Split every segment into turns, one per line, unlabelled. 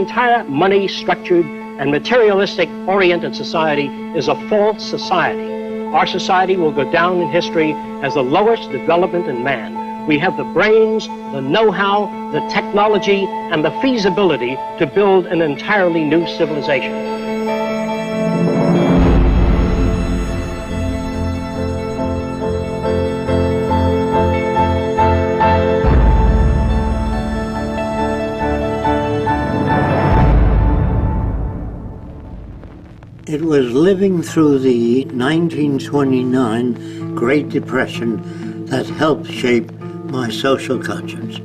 entire money-structured and materialistic-oriented society is a false society. Our society will go down in history as the lowest development in man. We have the brains, the know-how, the technology, and the feasibility to build an entirely new civilization.
It was living through the 1929 Great Depression that helped shape my social conscience.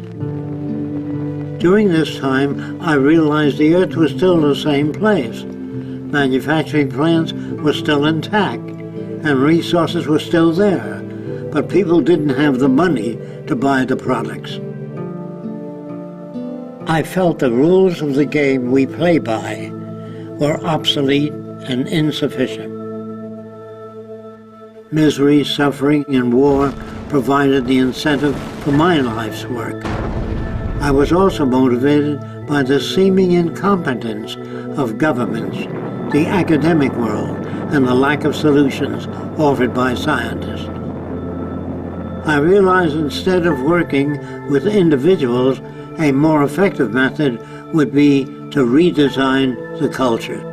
During this time, I realized the Earth was still the same place. Manufacturing plants were still intact, and resources were still there, but people didn't have the money to buy the products. I felt the rules of the game we play by were obsolete and insufficient. Misery, suffering, and war provided the incentive for my life's work. I was also motivated by the seeming incompetence of governments, the academic world, and the lack of solutions offered by scientists. I realized instead of working with individuals, a more effective method would be to redesign the culture.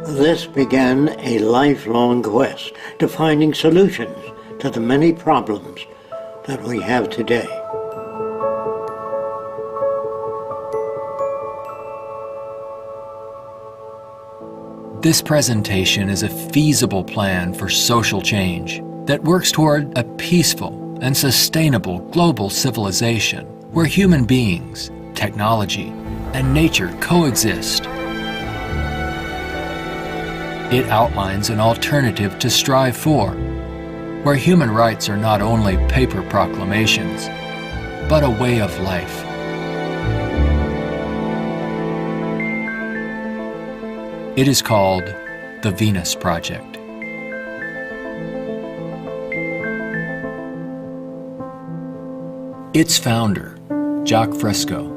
This began a lifelong quest to finding solutions to the many problems that we have today.
This presentation is a feasible plan for social change that works toward a peaceful and sustainable global civilization where human beings, technology, and nature coexist. It outlines an alternative to strive for, where human rights are not only paper proclamations, but a way of life. It is called the Venus Project. Its founder, Jacques Fresco,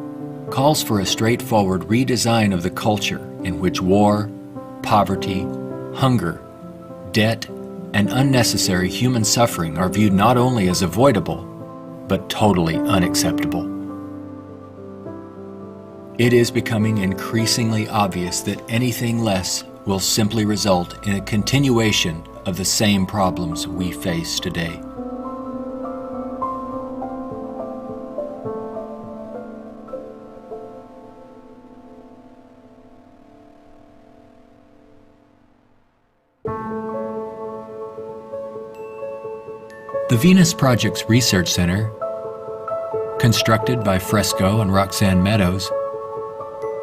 calls for a straightforward redesign of the culture in which war, poverty, hunger, debt, and unnecessary human suffering are viewed not only as avoidable, but totally unacceptable. It is becoming increasingly obvious that anything less will simply result in a continuation of the same problems we face today. The Venus Project's Research Center, constructed by Fresco and Roxanne Meadows,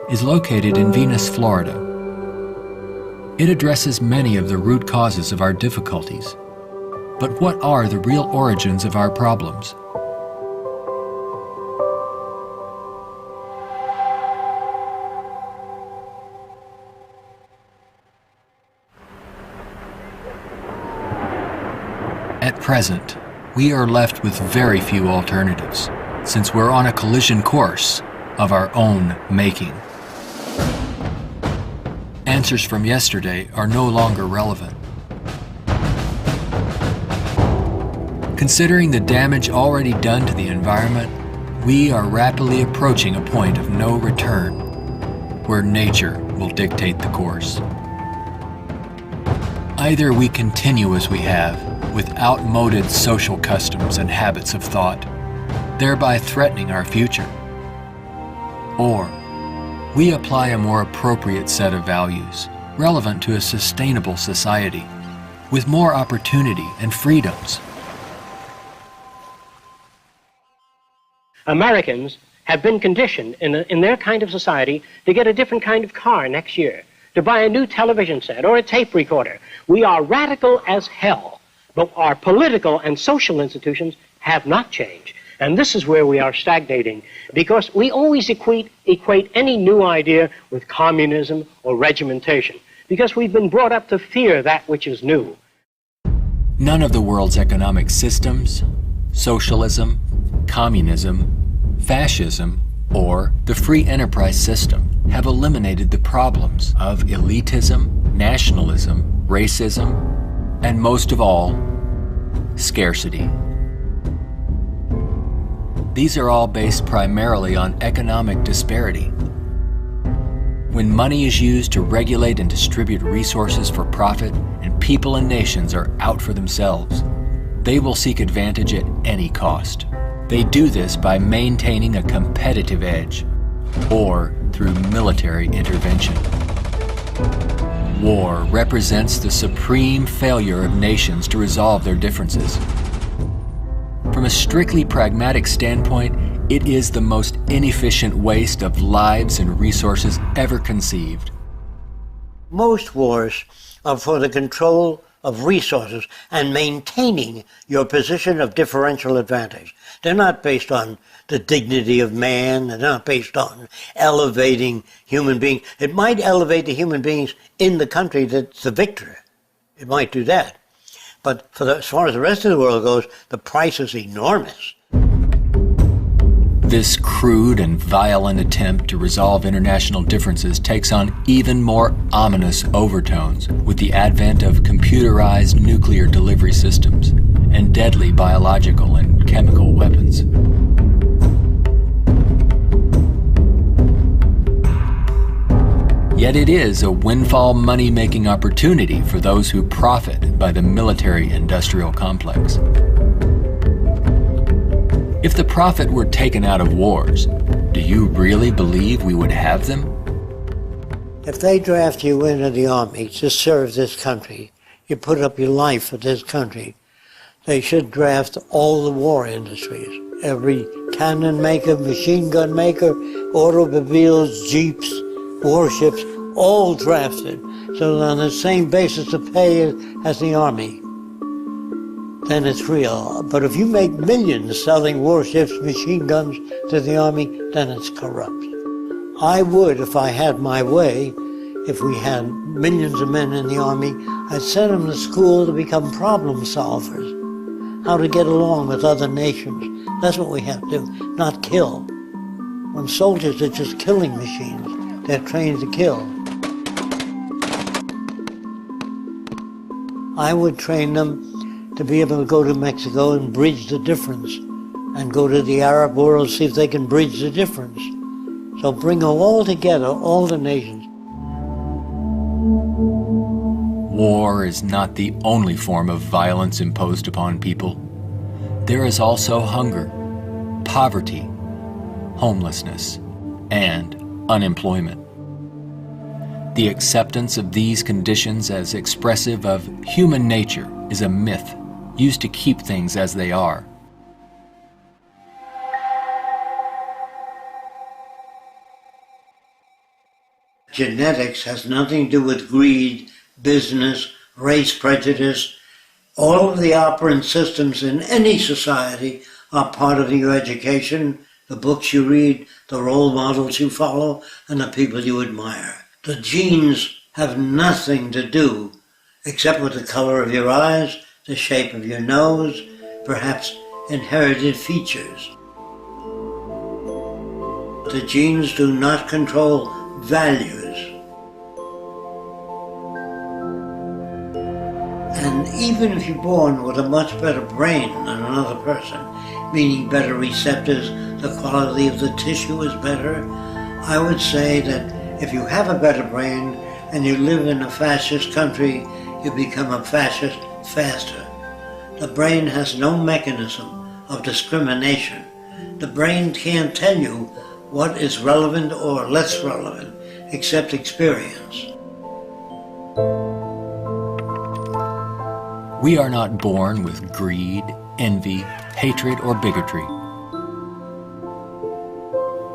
is located in Venus, Florida. It addresses many of the root causes of our difficulties. But what are the real origins of our problems? At present, we are left with very few alternatives, since we're on a collision course of our own making. Answers from yesterday are no longer relevant. Considering the damage already done to the environment, we are rapidly approaching a point of no return, where nature will dictate the course. Either we continue as we have, with outmoded social customs and habits of thought, thereby threatening our future, or we apply a more appropriate set of values, relevant to a sustainable society, with more opportunity and freedoms.
Americans have been conditioned in their kind of society to get a different kind of car next year, to buy a new television set or a tape recorder. We are radical as hell, but our political and social institutions have not changed. And this is where we are stagnating, because we always equate any new idea with communism or regimentation, because we've been brought up to fear that which is new.
None of the world's economic systems, socialism, communism, fascism, or the free enterprise system have eliminated the problems of elitism, nationalism, racism, and most of all, scarcity. These are all based primarily on economic disparity. When money is used to regulate and distribute resources for profit, and people and nations are out for themselves, they will seek advantage at any cost. They do this by maintaining a competitive edge, or through military intervention. War represents the supreme failure of nations to resolve their differences. From a strictly pragmatic standpoint, it is the most inefficient waste of lives and resources ever conceived.
Most wars are for the control of resources and maintaining your position of differential advantage. They're not based on the dignity of man. They're not based on elevating human beings. It might elevate the human beings in the country that's the victor. It might do that. But as far as the rest of the world goes, the price is enormous.
This crude and violent attempt to resolve international differences takes on even more ominous overtones with the advent of computerized nuclear delivery systems and deadly biological and chemical weapons. Yet it is a windfall money-making opportunity for those who profit by the military-industrial complex. If the profit were taken out of wars, do you really believe we would have them?
If they draft you into the army to serve this country, you put up your life for this country, they should draft all the war industries. Every cannon maker, machine gun maker, automobiles, jeeps, warships, all drafted, so on the same basis of pay as the army. Then it's real. But if you make millions selling warships, machine guns to the army, then it's corrupt. I would, if I had my way, if we had millions of men in the army, I'd send them to school to become problem solvers, how to get along with other nations. That's what we have to do, not kill. When soldiers are just killing machines, they're trained to kill. I would train them to be able to go to Mexico and bridge the difference, and go to the Arab world, see if they can bridge the difference. So bring them all together, all the nations.
War is not the only form of violence imposed upon people. There is also hunger, poverty, homelessness, and unemployment. The acceptance of these conditions as expressive of human nature is a myth used to keep things as they are.
Genetics has nothing to do with greed, business, race prejudice. All of the operant systems in any society are part of your education, the books you read, the role models you follow, and the people you admire. The genes have nothing to do except with the color of your eyes, the shape of your nose, perhaps inherited features. The genes do not control values. And even if you're born with a much better brain than another person, meaning better receptors, the quality of the tissue is better, I would say that if you have a better brain and you live in a fascist country, you become a fascist faster. The brain has no mechanism of discrimination. The brain can't tell you what is relevant or less relevant, except experience.
We are not born with greed, envy, hatred, or bigotry.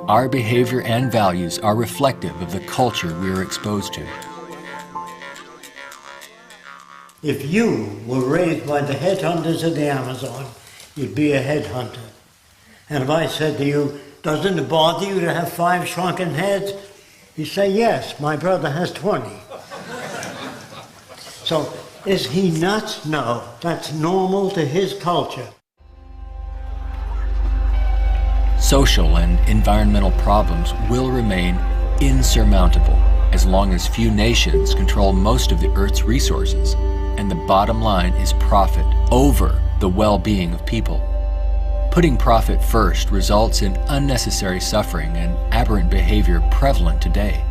Our behavior and values are reflective of the culture we are exposed to.
If you were raised by the headhunters of the Amazon, you'd be a headhunter. And if I said to you, doesn't it bother you to have 5 shrunken heads? You say, yes, my brother has 20. So, is he nuts? No, that's normal to his culture.
social and environmental problems will remain insurmountable as long as few nations control most of the Earth's resources, and the bottom line is profit over the well-being of people. Putting profit first results in unnecessary suffering and aberrant behavior prevalent today.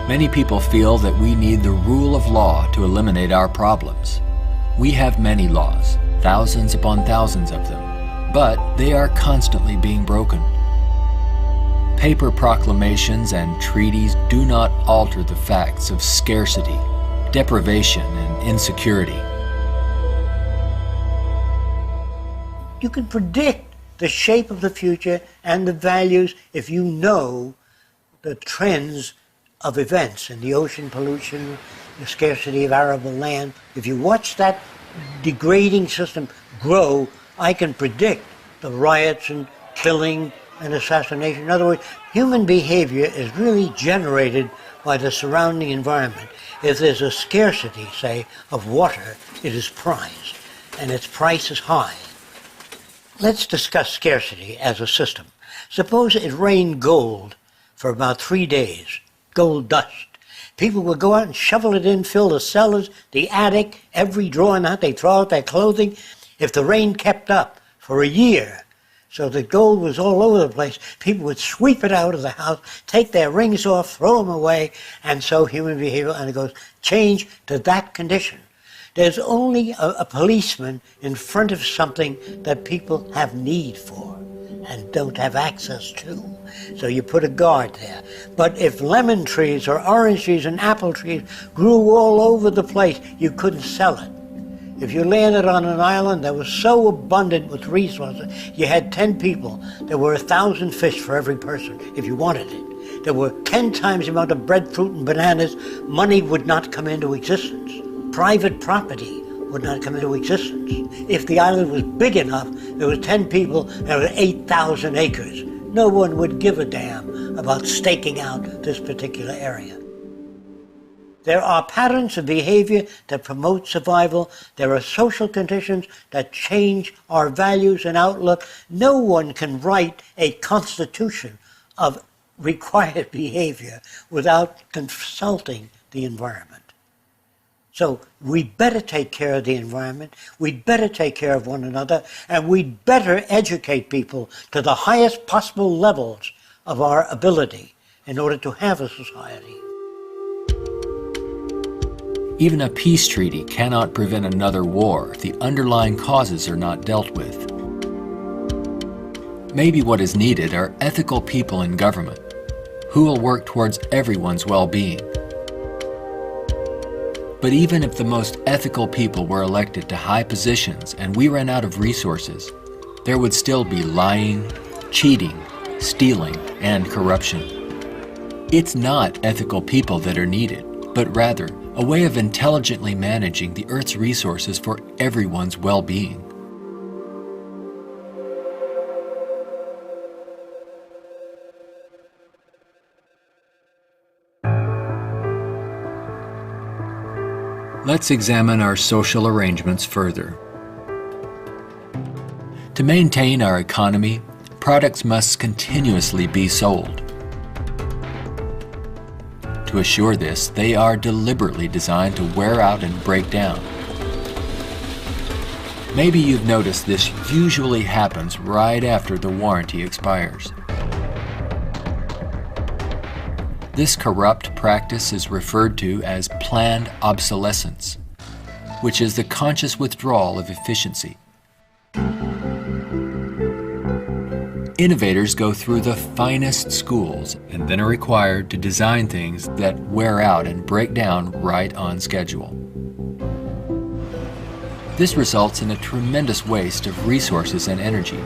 Many people feel that we need the rule of law to eliminate our problems. We have many laws, thousands upon thousands of them, but they are constantly being broken. Paper proclamations and treaties do not alter the facts of scarcity, deprivation, and insecurity.
You can predict the shape of the future and the values if you know the trends of events in the ocean pollution, the scarcity of arable land. If you watch that degrading system grow, I can predict the riots and killing and assassination. In other words, human behavior is really generated by the surrounding environment. If there's a scarcity, say, of water, it is prized, and its price is high. Let's discuss scarcity as a system. Suppose it rained gold for about 3 days, gold dust. People would go out and shovel it in, fill the cellars, the attic, every drawer in the house. They throw out their clothing. If the rain kept up for a year, so the gold was all over the place, people would sweep it out of the house, take their rings off, throw them away, and so human behavior undergoes change to that condition. There's only a policeman in front of something that people have need for and don't have access to. So you put a guard there. But if lemon trees or orange trees and apple trees grew all over the place, you couldn't sell it. If you landed on an island that was so abundant with resources, you had 10 people, there were 1,000 fish for every person if you wanted it. There were 10 times the amount of breadfruit and bananas, money would not come into existence. Private property would not come into existence. If the island was big enough, there was 10 people, there were 8,000 acres. No one would give a damn about staking out this particular area. There are patterns of behavior that promote survival. There are social conditions that change our values and outlook. No one can write a constitution of required behavior without consulting the environment. So we'd better take care of the environment, we'd better take care of one another, and we'd better educate people to the highest possible levels of our ability in order to have a society.
Even a peace treaty cannot prevent another war if the underlying causes are not dealt with. Maybe what is needed are ethical people in government who will work towards everyone's well-being. But even if the most ethical people were elected to high positions and we ran out of resources, there would still be lying, cheating, stealing, and corruption. It's not ethical people that are needed, but rather a way of intelligently managing the Earth's resources for everyone's well-being. Let's examine our social arrangements further. To maintain our economy, products must continuously be sold. To assure this, they are deliberately designed to wear out and break down. Maybe you've noticed this usually happens right after the warranty expires. This corrupt practice is referred to as planned obsolescence, which is the conscious withdrawal of efficiency. Innovators go through the finest schools and then are required to design things that wear out and break down right on schedule. This results in a tremendous waste of resources and energy.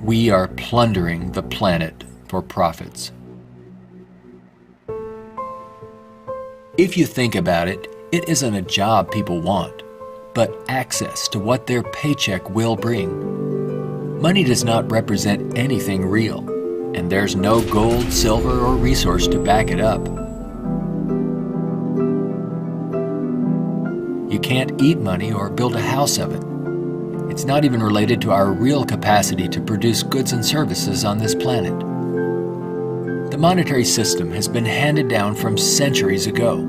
We are plundering the planet for profits. If you think about it, it isn't a job people want, but access to what their paycheck will bring. Money does not represent anything real, and there's no gold, silver, or resource to back it up. You can't eat money or build a house of it. It's not even related to our real capacity to produce goods and services on this planet. The monetary system has been handed down from centuries ago,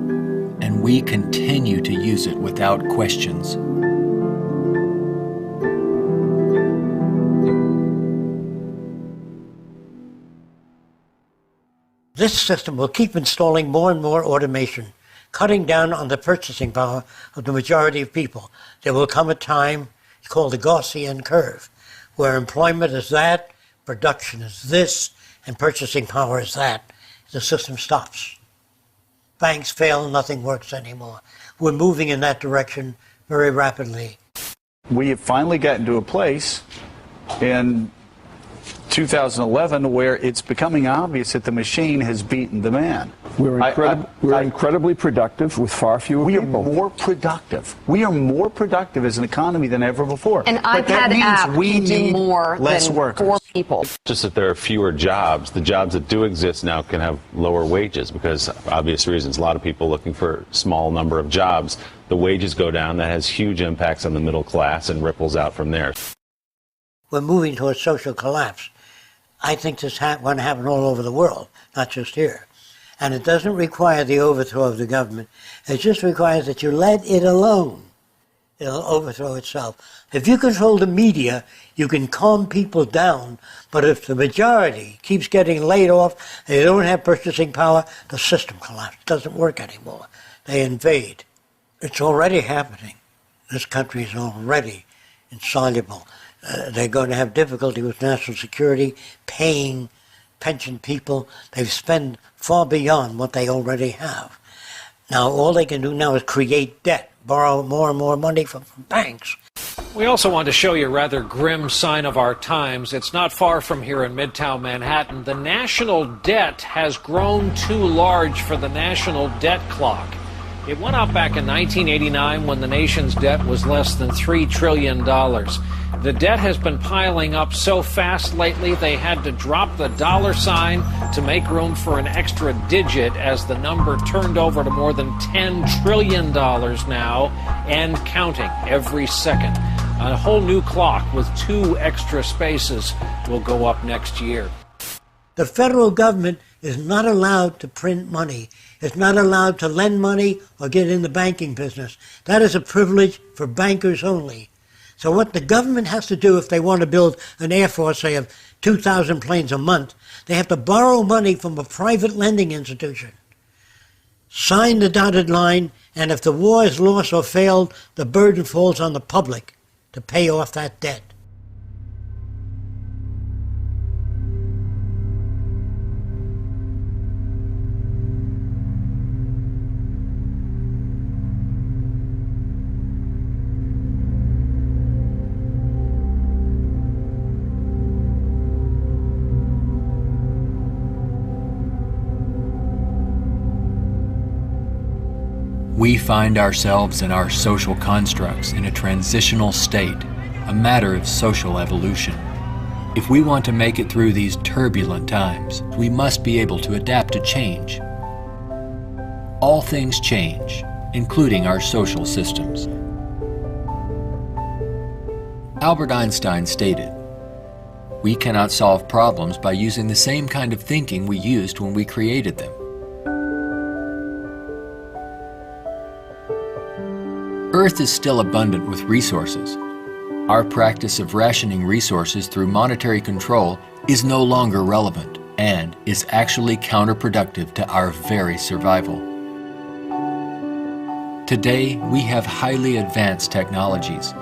and we continue to use it without questions.
This system will keep installing more and more automation, cutting down on the purchasing power of the majority of people. There will come a time, it's called the Gaussian curve, where employment is that, production is this, and purchasing power is that. The system stops. Banks fail, nothing works anymore. We're moving in that direction very rapidly.
We have finally gotten to a place in 2011 where it's becoming obvious that the machine has beaten the man.
We're incredibly productive with far fewer people.
We are more productive. We are more productive as an economy than ever before.
An iPad app
we
can do
need
more
less
than
workers.
4 people.
Just that there are fewer jobs. The jobs that do exist now can have lower wages because of obvious reasons. A lot of people looking for a small number of jobs. The wages go down. That has huge impacts on the middle class and ripples out from there.
We're moving towards social collapse. I think this is going to happen all over the world, not just here. And it doesn't require the overthrow of the government. It just requires that you let it alone. It'll overthrow itself. If you control the media, you can calm people down. But if the majority keeps getting laid off, and they don't have purchasing power, the system collapses. It doesn't work anymore. They invade. It's already happening. This country is already insoluble. They're going to have difficulty with national security, paying pension people. They've spent far beyond what they already have. Now, all they can do now is create debt, borrow more and more money from banks.
We also want to show you a rather grim sign of our times. It's not far from here in Midtown Manhattan. The national debt has grown too large for the national debt clock. It went up back in 1989 when the nation's debt was less than $3 trillion. The debt has been piling up so fast lately they had to drop the dollar sign to make room for an extra digit as the number turned over to more than $10 trillion now and counting every second. A whole new clock with 2 extra spaces will go up next year.
The federal government is not allowed to print money. It's not allowed to lend money or get in the banking business. That is a privilege for bankers only. So what the government has to do if they want to build an air force, say, of 2,000 planes a month, they have to borrow money from a private lending institution, sign the dotted line, and if the war is lost or failed, the burden falls on the public to pay off that debt.
We find ourselves and our social constructs in a transitional state, a matter of social evolution. If we want to make it through these turbulent times, we must be able to adapt to change. All things change, including our social systems. Albert Einstein stated, "We cannot solve problems by using the same kind of thinking we used when we created them." Earth is still abundant with resources. Our practice of rationing resources through monetary control is no longer relevant and is actually counterproductive to our very survival. Today, we have highly advanced technologies,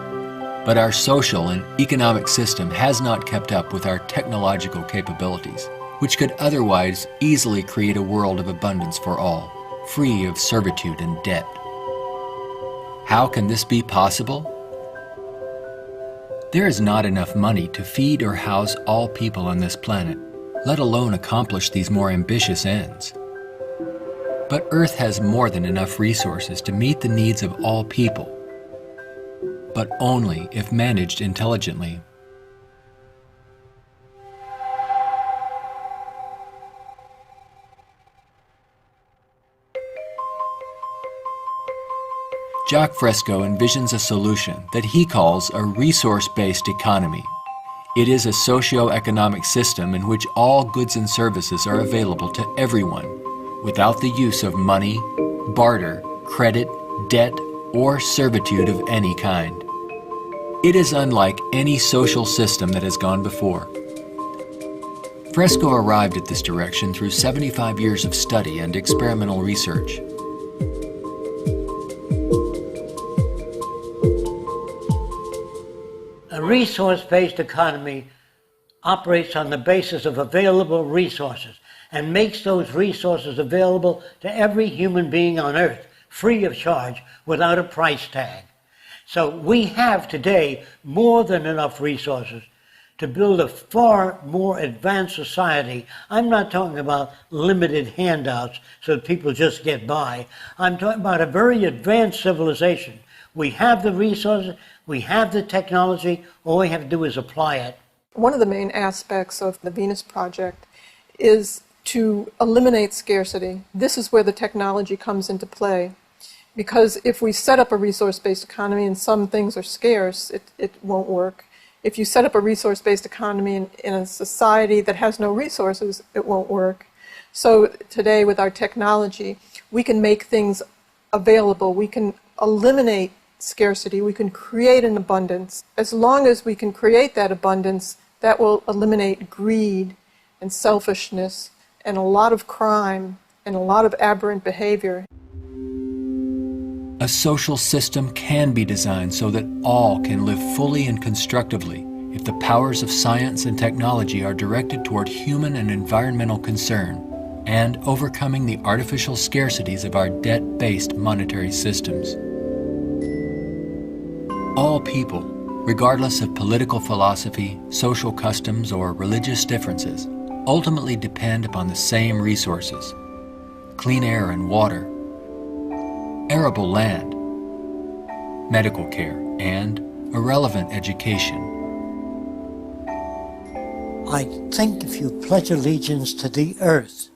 but our social and economic system has not kept up with our technological capabilities, which could otherwise easily create a world of abundance for all, free of servitude and debt. How can this be possible? There is not enough money to feed or house all people on this planet, let alone accomplish these more ambitious ends. But Earth has more than enough resources to meet the needs of all people, but only if managed intelligently. Jacques Fresco envisions a solution that he calls a resource-based economy. It is a socio-economic system in which all goods and services are available to everyone without the use of money, barter, credit, debt, or servitude of any kind. It is unlike any social system that has gone before. Fresco arrived at this direction through 75 years of study and experimental research.
A resource-based economy operates on the basis of available resources and makes those resources available to every human being on earth, free of charge, without a price tag. So we have today more than enough resources to build a far more advanced society. I'm not talking about limited handouts so that people just get by. I'm talking about a very advanced civilization. We have the resources, we have the technology, all we have to do is apply it.
One of the main aspects of the Venus Project is to eliminate scarcity. This is where the technology comes into play. Because if we set up a resource-based economy and some things are scarce, it won't work. If you set up a resource-based economy in a society that has no resources, it won't work. So today with our technology, we can make things available. We can eliminate scarcity. We can create an abundance. As long as we can create that abundance, that will eliminate greed and selfishness and a lot of crime and a lot of aberrant behavior.
A social system can be designed so that all can live fully and constructively if the powers of science and technology are directed toward human and environmental concern and overcoming the artificial scarcities of our debt-based monetary systems. All people, regardless of political philosophy, social customs, or religious differences, ultimately depend upon the same resources: clean air and water, arable land, medical care, and a relevant education.
I think if you pledge allegiance to the earth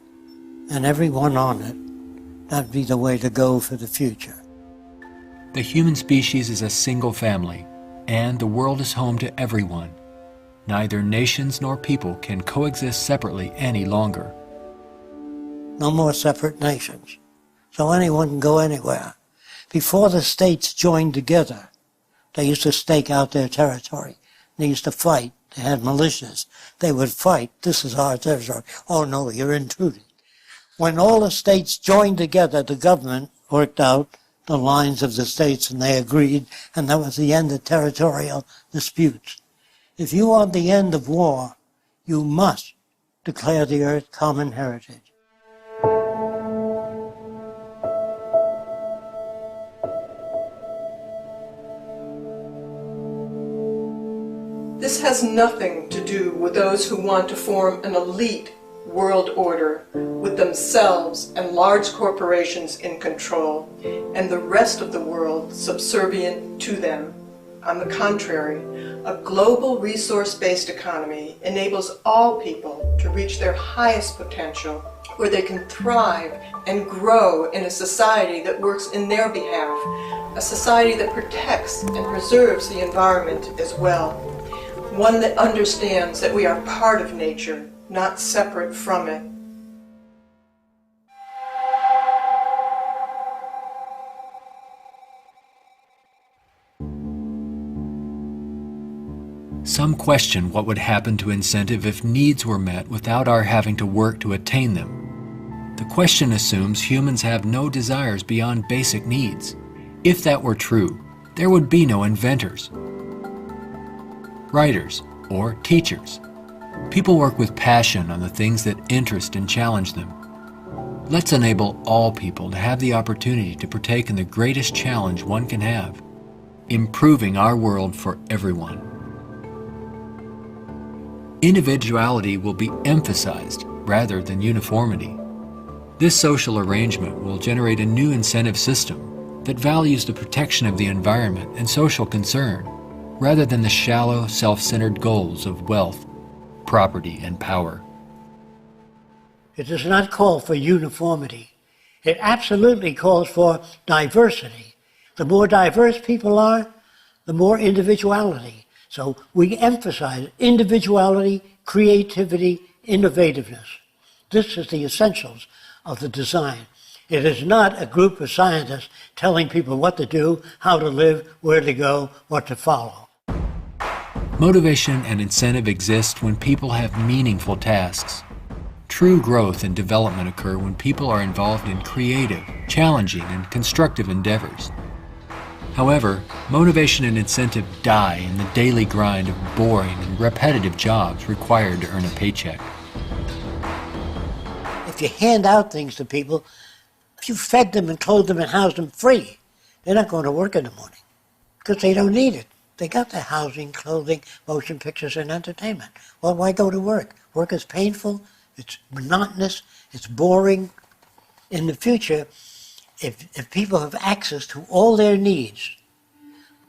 and everyone on it, that'd be the way to go for the future.
The human species is a single family, and the world is home to everyone. Neither nations nor people can coexist separately any longer.
No more separate nations. So anyone can go anywhere. Before the states joined together, they used to stake out their territory. They used to fight. They had militias. They would fight. This is our territory. Oh no, you're intruding. When all the states joined together, the government worked out the lines of the states and they agreed, and that was the end of territorial disputes. If you want the end of war, you must declare the earth common heritage.
This has nothing to do with those who want to form an elite world order with themselves and large corporations in control and the rest of the world subservient to them. On the contrary, a global resource-based economy enables all people to reach their highest potential, where they can thrive and grow in a society that works in their behalf, a society that protects and preserves the environment as well, one that understands that we are part of nature, not separate from it.
Some question what would happen to incentive if needs were met without our having to work to attain them. The question assumes humans have no desires beyond basic needs. If that were true, there would be no inventors, writers, or teachers. People work with passion on the things that interest and challenge them. Let's enable all people to have the opportunity to partake in the greatest challenge one can have, improving our world for everyone. Individuality will be emphasized rather than uniformity. This social arrangement will generate a new incentive system that values the protection of the environment and social concern, rather than the shallow, self-centered goals of wealth, property, and power.
It does not call for uniformity. It absolutely calls for diversity. The more diverse people are, the more individuality. So we emphasize individuality, creativity, innovativeness. This is the essentials of the design. It is not a group of scientists telling people what to do, how to live, where to go, what to follow.
Motivation and incentive exist when people have meaningful tasks. True growth and development occur when people are involved in creative, challenging, and constructive endeavors. However, motivation and incentive die in the daily grind of boring and repetitive jobs required to earn a paycheck.
If you hand out things to people, if you fed them and clothed them and housed them free, they're not going to work in the morning because they don't need it. They got their housing, clothing, motion pictures, and entertainment. Well, why go to work? Work is painful, it's monotonous, it's boring. In the future, if people have access to all their needs,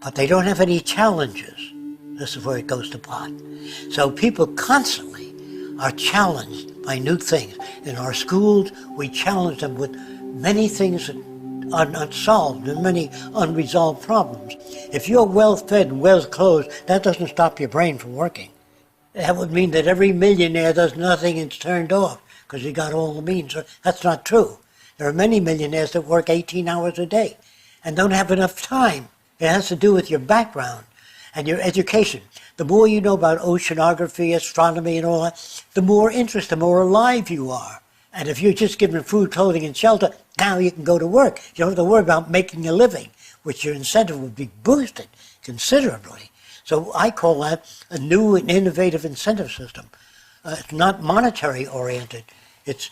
but they don't have any challenges, this is where it goes to pot. So people constantly are challenged by new things. In our schools, we challenge them with many things that are not solved and many unresolved problems. If you're well-fed and well-clothed, that doesn't stop your brain from working. That would mean that every millionaire does nothing and is turned off because he got all the means. That's not true. There are many millionaires that work 18 hours a day and don't have enough time. It has to do with your background and your education. The more you know about oceanography, astronomy, and all that, the more interest, the more alive you are. And if you're just given food, clothing, and shelter, now you can go to work. You don't have to worry about making a living, which your incentive would be boosted considerably. So I call that a new and innovative incentive system. It's not monetary oriented, it's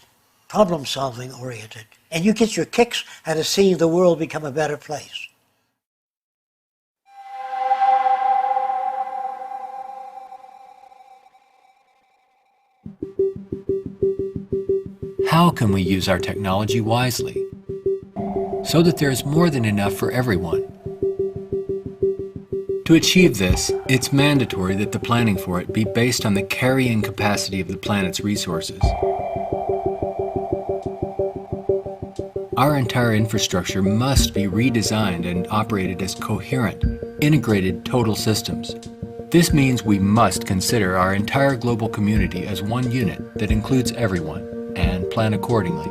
problem solving oriented. And you get your kicks out of seeing the world become a better place.
How can we use our technology wisely so that there is more than enough for everyone? To achieve this, it's mandatory that the planning for it be based on the carrying capacity of the planet's resources. Our entire infrastructure must be redesigned and operated as coherent, integrated total systems. This means we must consider our entire global community as one unit that includes everyone, and plan accordingly.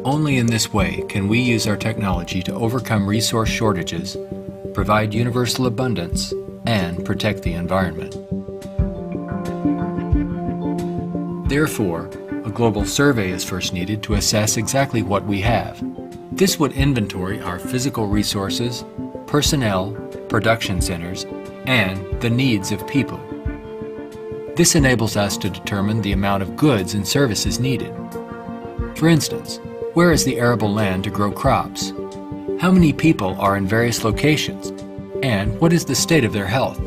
Only in this way can we use our technology to overcome resource shortages, provide universal abundance, and protect the environment. Therefore, a global survey is first needed to assess exactly what we have. This would inventory our physical resources, personnel, production centers, and the needs of people. This enables us to determine the amount of goods and services needed. For instance, where is the arable land to grow crops? How many people are in various locations? And what is the state of their health?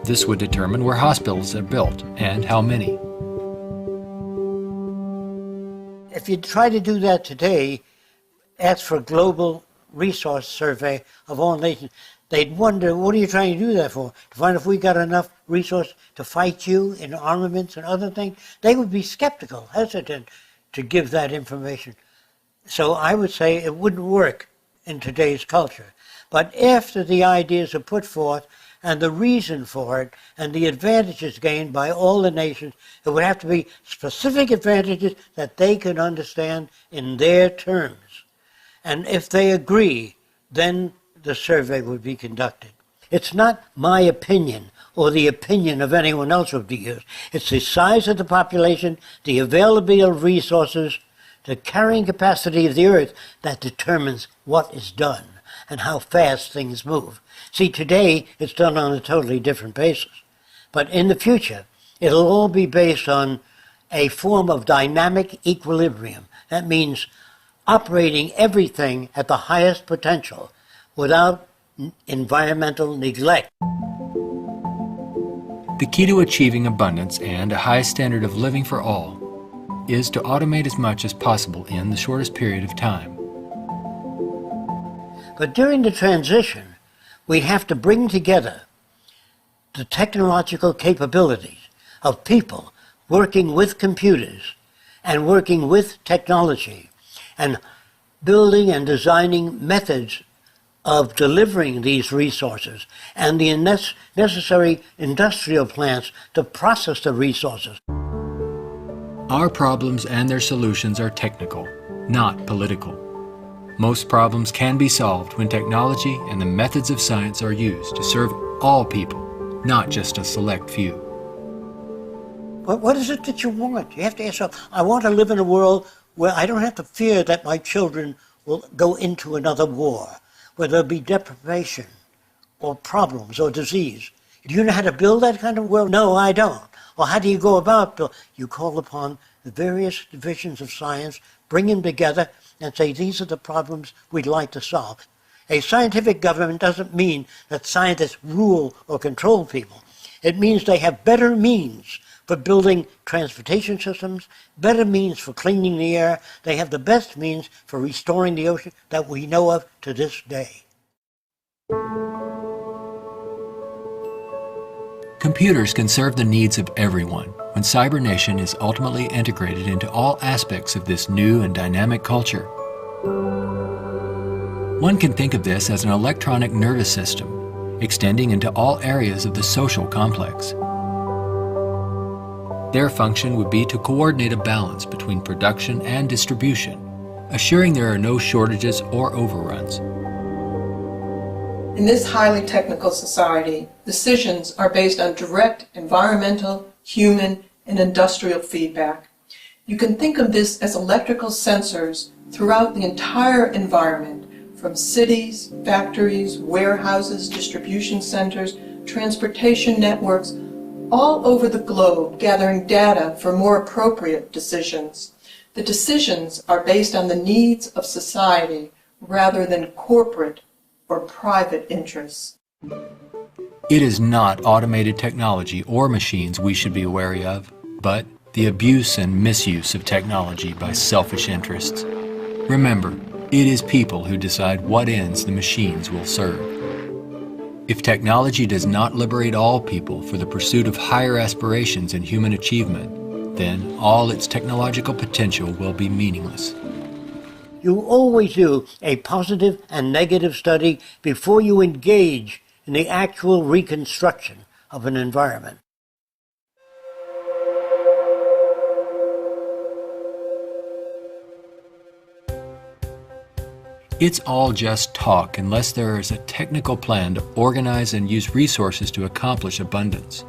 This would determine where hospitals are built and how many.
If you try to do that today, ask for a global resource survey of all nations, they'd wonder, what are you trying to do that for? To find if we got enough resource to fight you in armaments and other things? They would be skeptical, hesitant to give that information. So I would say it wouldn't work in today's culture. But after the ideas are put forth and the reason for it and the advantages gained by all the nations, it would have to be specific advantages that they can understand in their terms. And if they agree, then the survey would be conducted. It's not my opinion or the opinion of anyone else would be used. It's the size of the population, the availability of resources, the carrying capacity of the earth that determines what is done and how fast things move. See, today it's done on a totally different basis. But in the future, it'll all be based on a form of dynamic equilibrium. That means operating everything at the highest potential without environmental neglect.
The key to achieving abundance and a high standard of living for all is to automate as much as possible in the shortest period of time.
But during the transition, we have to bring together the technological capabilities of people working with computers and working with technology and building and designing methods of delivering these resources and the necessary industrial plants to process the resources.
Our problems and their solutions are technical, not political. Most problems can be solved when technology and the methods of science are used to serve all people, not just a select few.
But what is it that you want? You have to ask yourself, I want to live in a world where I don't have to fear that my children will go into another war, where there'll be deprivation or problems or disease. Do you know how to build that kind of world? No, I don't. Well, how do you go about building? You call upon the various divisions of science, bring them together, and say, these are the problems we'd like to solve. A scientific government doesn't mean that scientists rule or control people. It means they have better means for building transportation systems, better means for cleaning the air. They have the best means for restoring the ocean that we know of to this day.
Computers can serve the needs of everyone when cybernation is ultimately integrated into all aspects of this new and dynamic culture. One can think of this as an electronic nervous system, extending into all areas of the social complex. Their function would be to coordinate a balance between production and distribution, assuring there are no shortages or overruns.
In this highly technical society, decisions are based on direct environmental, human, and industrial feedback. You can think of this as electrical sensors throughout the entire environment, from cities, factories, warehouses, distribution centers, transportation networks, all over the globe, gathering data for more appropriate decisions. The decisions are based on the needs of society rather than corporate or private interests.
It is not automated technology or machines we should be wary of, but the abuse and misuse of technology by selfish interests. Remember, it is people who decide what ends the machines will serve. If technology does not liberate all people for the pursuit of higher aspirations in human achievement, then all its technological potential will be meaningless.
You always do a positive and negative study before you engage in the actual reconstruction of an environment.
It's all just talk unless there is a technical plan to organize and use resources to accomplish abundance.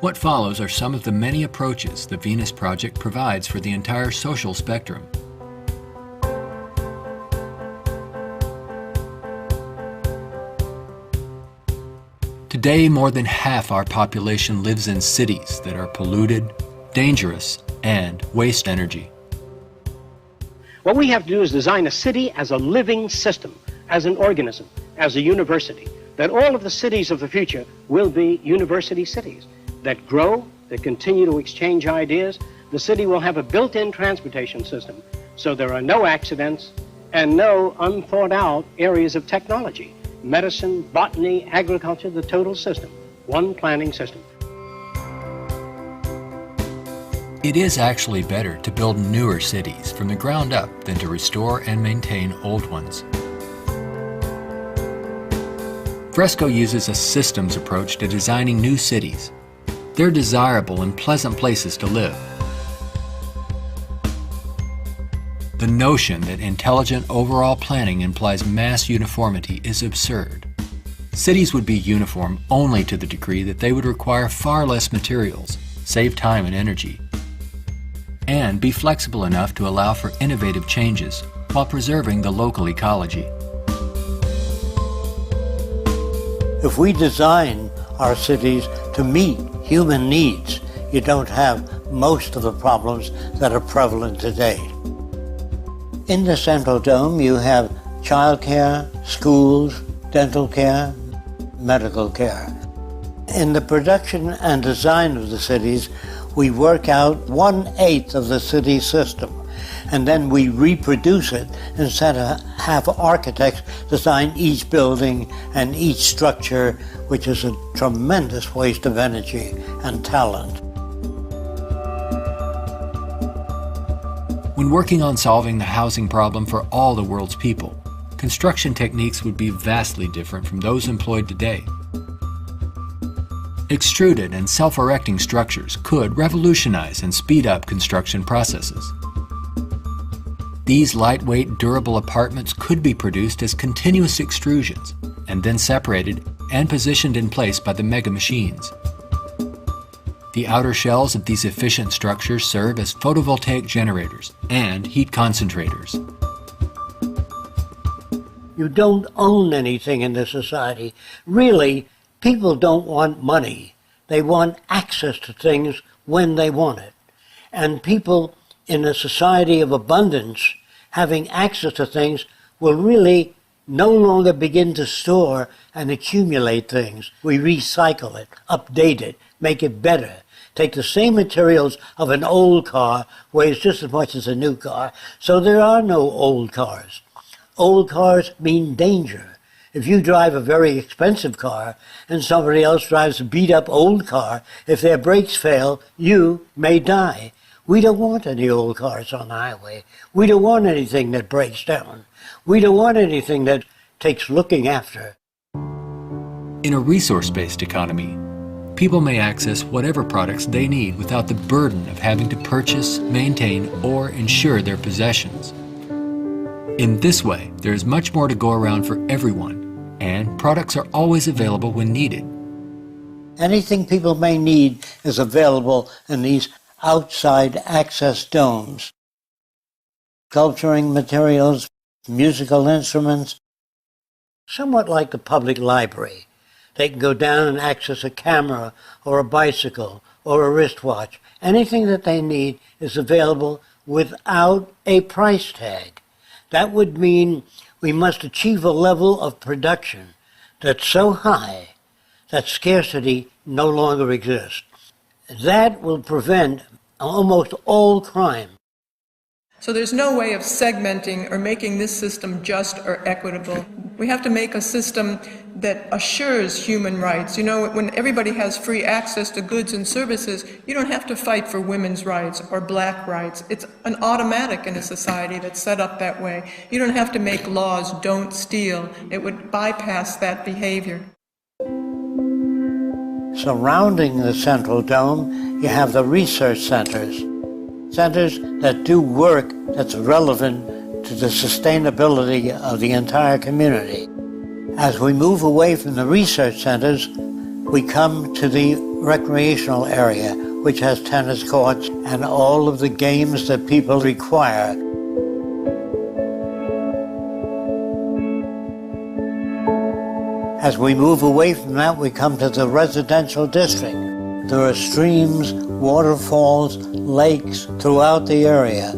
What follows are some of the many approaches the Venus Project provides for the entire social spectrum. Today, more than half our population lives in cities that are polluted, dangerous, and waste energy.
What we have to do is design a city as a living system, as an organism, as a university, that all of the cities of the future will be university cities that grow, that continue to exchange ideas. The city will have a built-in transportation system, so there are no accidents and no unthought out areas of technology. Medicine, botany, agriculture, the total system, one planning system.
It is actually better to build newer cities from the ground up than to restore and maintain old ones. Fresco uses a systems approach to designing new cities. They're desirable and pleasant places to live. The notion that intelligent overall planning implies mass uniformity is absurd. Cities would be uniform only to the degree that they would require far less materials, save time and energy, and be flexible enough to allow for innovative changes while preserving the local ecology.
If we design our cities to meet human needs, you don't have most of the problems that are prevalent today. In the Central Dome, you have childcare, schools, dental care, medical care. In the production and design of the cities, we work out 1/8 of the city system, and then we reproduce it instead of have architects design each building and each structure, which is a tremendous waste of energy and talent.
When working on solving the housing problem for all the world's people, construction techniques would be vastly different from those employed today. Extruded and self-erecting structures could revolutionize and speed up construction processes. These lightweight, durable apartments could be produced as continuous extrusions and then separated and positioned in place by the mega machines. The outer shells of these efficient structures serve as photovoltaic generators and heat concentrators.
You don't own anything in this society. Really, people don't want money. They want access to things when they want it. And people in a society of abundance having access to things will really no longer begin to store and accumulate things. We recycle it, update it, make it better. Take the same materials of an old car, weighs just as much as a new car, so there are no old cars. Old cars mean danger. If you drive a very expensive car and somebody else drives a beat-up old car, if their brakes fail, you may die. We don't want any old cars on the highway. We don't want anything that breaks down. We don't want anything that takes looking after.
In a resource-based economy, people may access whatever products they need without the burden of having to purchase, maintain, or insure their possessions. In this way, there is much more to go around for everyone, and products are always available when needed.
Anything people may need is available in these outside access domes. Sculpturing materials, musical instruments, somewhat like the public library. They can go down and access a camera or a bicycle or a wristwatch. Anything that they need is available without a price tag. That would mean we must achieve a level of production that's so high that scarcity no longer exists. That will prevent almost all crime.
So there's no way of segmenting or making this system just or equitable. We have to make a system that assures human rights. You know, when everybody has free access to goods and services, you don't have to fight for women's rights or black rights. It's an automatic in a society that's set up that way. You don't have to make laws, don't steal. It would bypass that behavior.
Surrounding the central dome, you have the research centers. Centers that do work that's relevant to the sustainability of the entire community. As we move away from the research centers, we come to the recreational area, which has tennis courts and all of the games that people require. As we move away from that, we come to the residential district. There are streams, waterfalls, lakes throughout the area.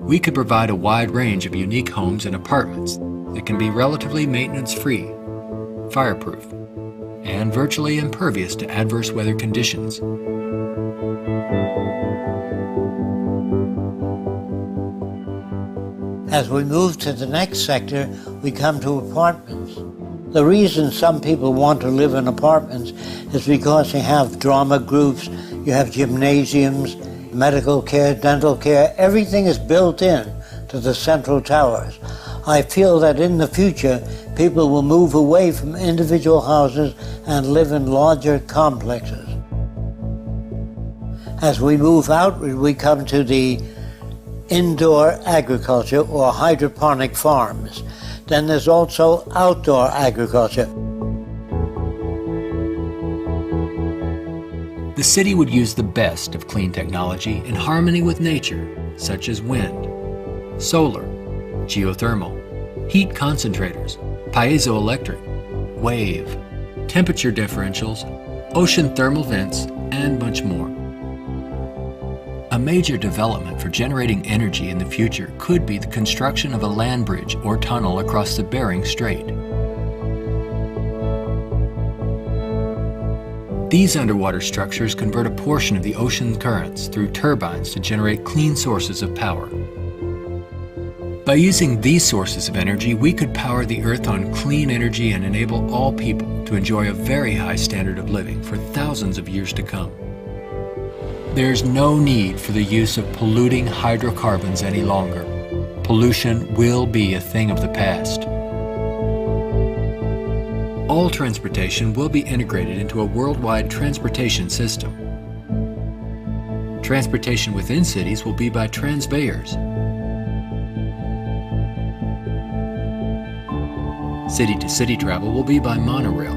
We could provide a wide range of unique homes and apartments that can be relatively maintenance-free, fireproof, and virtually impervious to adverse weather conditions.
As we move to the next sector, we come to apartments. The reason some people want to live in apartments is because you have drama groups, you have gymnasiums, medical care, dental care, everything is built in to the central towers. I feel that in the future, people will move away from individual houses and live in larger complexes. As we move outward, we come to the indoor agriculture or hydroponic farms. Then there's also outdoor agriculture.
The city would use the best of clean technology in harmony with nature, such as wind, solar, geothermal, heat concentrators, piezoelectric, wave, temperature differentials, ocean thermal vents, and much more. A major development for generating energy in the future could be the construction of a land bridge or tunnel across the Bering Strait. These underwater structures convert a portion of the ocean currents through turbines to generate clean sources of power. By using these sources of energy, we could power the Earth on clean energy and enable all people to enjoy a very high standard of living for thousands of years to come. There's no need for the use of polluting hydrocarbons any longer. Pollution will be a thing of the past. All transportation will be integrated into a worldwide transportation system. Transportation within cities will be by transbayers. City-to-city travel will be by monorail.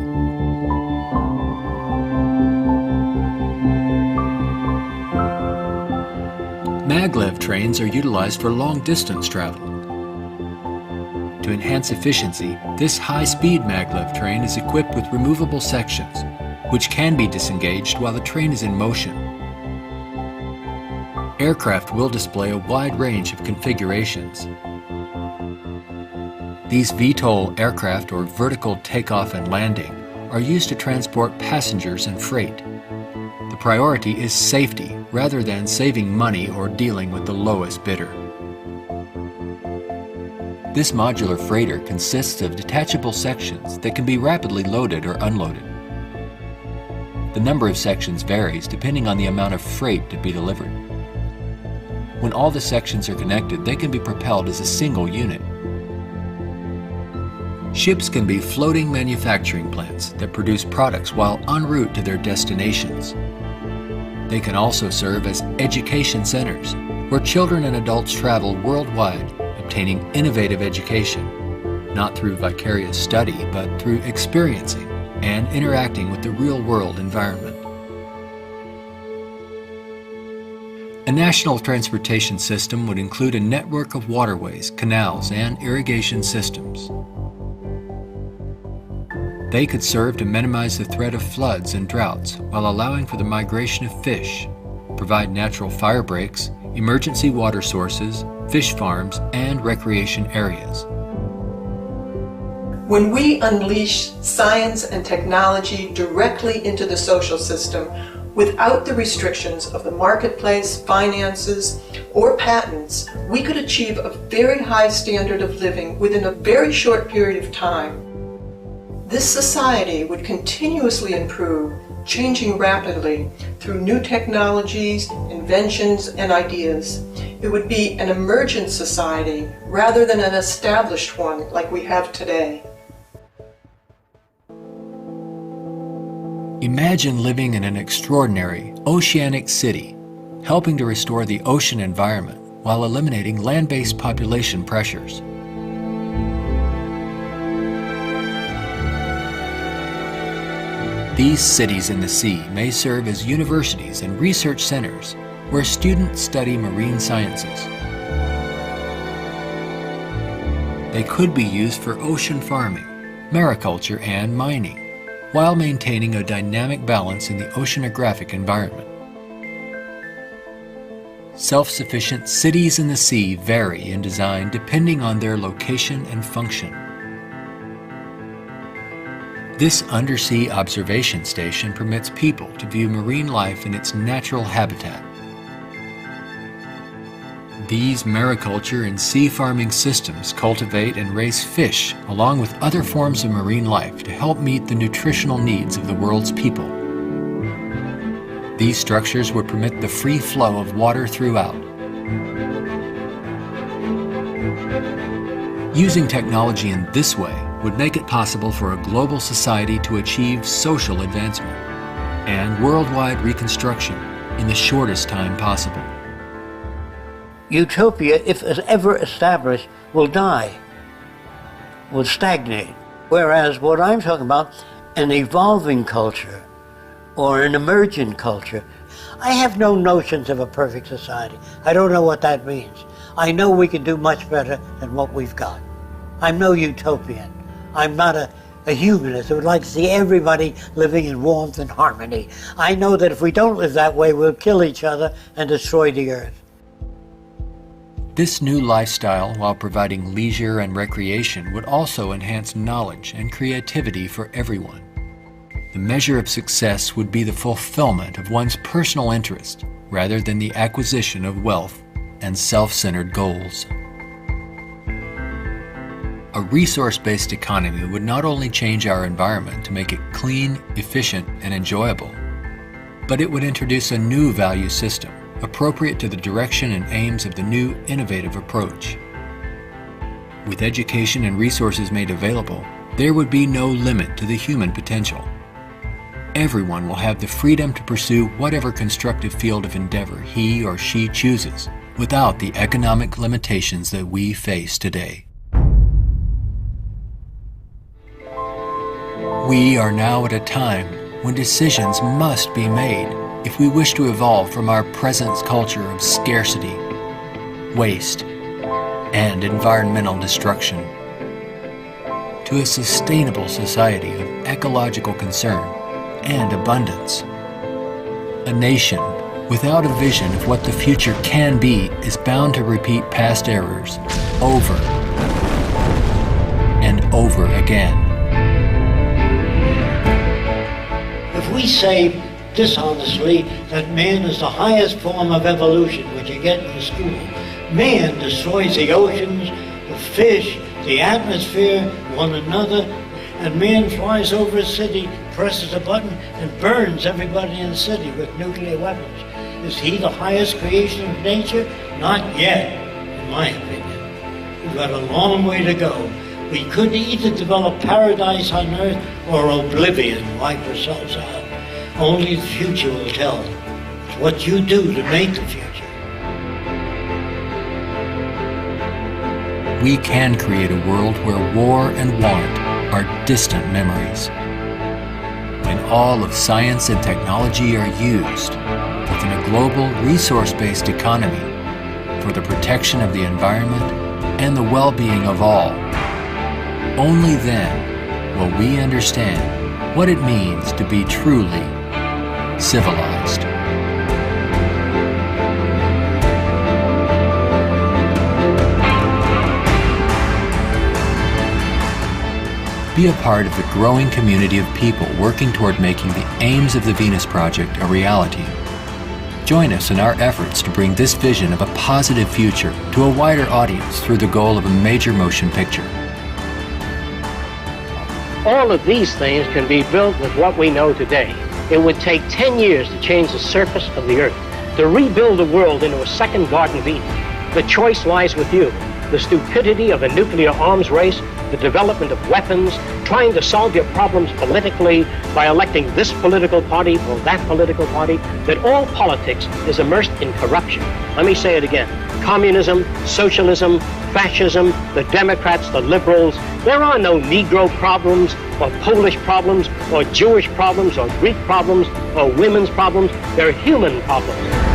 Maglev trains are utilized for long-distance travel. To enhance efficiency, this high-speed maglev train is equipped with removable sections, which can be disengaged while the train is in motion. Aircraft will display a wide range of configurations. These VTOL aircraft, or vertical takeoff and landing, are used to transport passengers and freight. The priority is safety rather than saving money or dealing with the lowest bidder. This modular freighter consists of detachable sections that can be rapidly loaded or unloaded. The number of sections varies depending on the amount of freight to be delivered. When all the sections are connected, they can be propelled as a single unit. Ships can be floating manufacturing plants that produce products while en route to their destinations. They can also serve as education centers, where children and adults travel worldwide, obtaining innovative education, not through vicarious study, but through experiencing and interacting with the real-world environment. A national transportation system would include a network of waterways, canals, and irrigation systems. They could serve to minimize the threat of floods and droughts while allowing for the migration of fish, provide natural fire breaks, emergency water sources, fish farms, and recreation areas.
When we unleash science and technology directly into the social system without the restrictions of the marketplace, finances, or patents, we could achieve a very high standard of living within a very short period of time. This society would continuously improve, changing rapidly through new technologies, inventions, and ideas. It would be an emergent society rather than an established one like we have today.
Imagine living in an extraordinary oceanic city, helping to restore the ocean environment while eliminating land-based population pressures. These cities in the sea may serve as universities and research centers where students study marine sciences. They could be used for ocean farming, mariculture, and mining, while maintaining a dynamic balance in the oceanographic environment. Self-sufficient cities in the sea vary in design depending on their location and function. This undersea observation station permits people to view marine life in its natural habitat. These mariculture and sea farming systems cultivate and raise fish along with other forms of marine life to help meet the nutritional needs of the world's people. These structures would permit the free flow of water throughout. Using technology in this way would make it possible for a global society to achieve social advancement and worldwide reconstruction in the shortest time possible.
Utopia, if ever established, will die, will stagnate. Whereas what I'm talking about, an evolving culture or an emergent culture, I have no notions of a perfect society. I don't know what that means. I know we can do much better than what we've got. I'm no utopian. I'm not a humanist who would like to see everybody living in warmth and harmony. I know that if we don't live that way, we'll kill each other and destroy the earth.
This new lifestyle, while providing leisure and recreation, would also enhance knowledge and creativity for everyone. The measure of success would be the fulfillment of one's personal interest rather than the acquisition of wealth and self-centered goals. A resource-based economy would not only change our environment to make it clean, efficient, and enjoyable, but it would introduce a new value system appropriate to the direction and aims of the new innovative approach. With education and resources made available, there would be no limit to the human potential. Everyone will have the freedom to pursue whatever constructive field of endeavor he or she chooses, without the economic limitations that we face today. We are now at a time when decisions must be made if we wish to evolve from our present culture of scarcity, waste, and environmental destruction to a sustainable society of ecological concern and abundance. A nation without a vision of what the future can be is bound to repeat past errors over and over again.
If we say dishonestly that man is the highest form of evolution, which you get in school, man destroys the oceans, the fish, the atmosphere, one another, and man flies over a city, presses a button, and burns everybody in the city with nuclear weapons. Is he the highest creation of nature? Not yet, in my opinion. We've got a long way to go. We could either develop paradise on earth or oblivion, wipe ourselves out. Only the future will tell. It's what you do to make the future.
We can create a world where war and want are distant memories. When all of science and technology are used within a global resource-based economy for the protection of the environment and the well-being of all, only then will we understand what it means to be truly civilized. Be a part of the growing community of people working toward making the aims of the Venus Project a reality. Join us in our efforts to bring this vision of a positive future to a wider audience through the goal of a major motion picture.
All of these things can be built with what we know today. It would take 10 years to change the surface of the earth, to rebuild the world into a second Garden of Eden. The choice lies with you. The stupidity of a nuclear arms race, the development of weapons, trying to solve your problems politically by electing this political party or that political party, that all politics is immersed in corruption. Let me say it again. Communism, socialism, fascism, the Democrats, the liberals, there are no Negro problems or Polish problems or Jewish problems or Greek problems or women's problems. They're human problems.